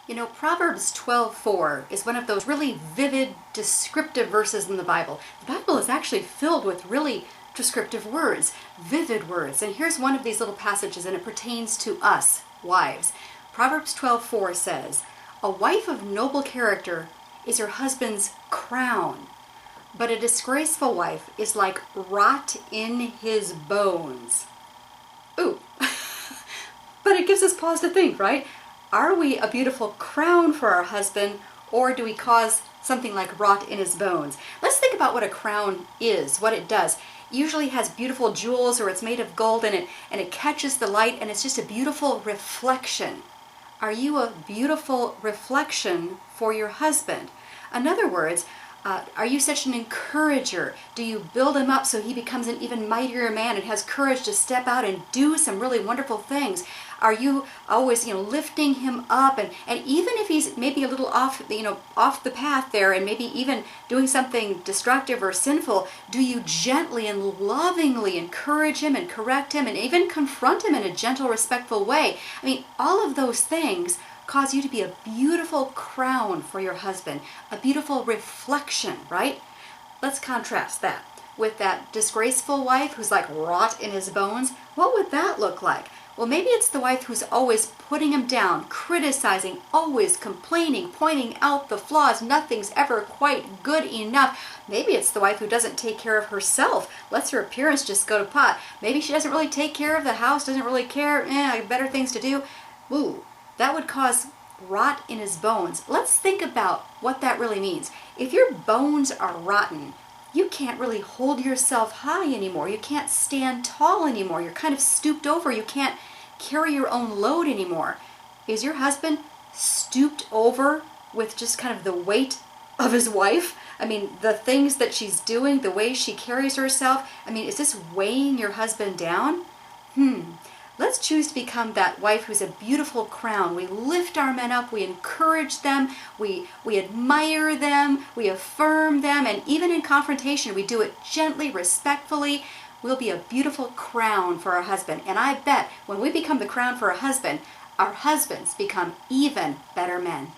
You know, Proverbs 12:4 is one of those really vivid, descriptive verses in the Bible. The Bible is actually filled with really descriptive words, vivid words. And here's one of these little passages, and it pertains to us, wives. Proverbs 12:4 says, "A wife of noble character is her husband's crown, but a disgraceful wife is like rot in his bones." Ooh, but it gives us pause to think, right? Are we a beautiful crown for our husband, or do we cause something like rot in his bones? Let's think about what a crown is, what it does. It usually has beautiful jewels, or it's made of gold, and it catches the light, and it's just a beautiful reflection. Are you a beautiful reflection for your husband? In other words, are you such an encourager? Do you build him up so he becomes an even mightier man and has courage to step out and do some really wonderful things? Are you always, lifting him up, and even if he's maybe a little off the path there, and maybe even doing something destructive or sinful, do you gently and lovingly encourage him and correct him and even confront him in a gentle, respectful way? I mean, all of those things cause you to be a beautiful crown for your husband, a beautiful reflection, right? Let's contrast that with that disgraceful wife who's like rot in his bones. What would that look like? Well, maybe it's the wife who's always putting him down, criticizing, always complaining, pointing out the flaws. Nothing's ever quite good enough. Maybe it's the wife who doesn't take care of herself, lets her appearance just go to pot. Maybe she doesn't really take care of the house, doesn't really care, better things to do. Ooh, that would cause rot in his bones. Let's think about what that really means. If your bones are rotten, you can't really hold yourself high anymore. You can't stand tall anymore. You're kind of stooped over. You can't carry your own load anymore. Is your husband stooped over with just kind of the weight of his wife? I mean, the things that she's doing, the way she carries herself. I mean, is this weighing your husband down? Let's choose to become that wife who's a beautiful crown. We lift our men up, we encourage them, we admire them, we affirm them, and even in confrontation, we do it gently, respectfully. We'll be a beautiful crown for our husband. And I bet when we become the crown for our husbands become even better men.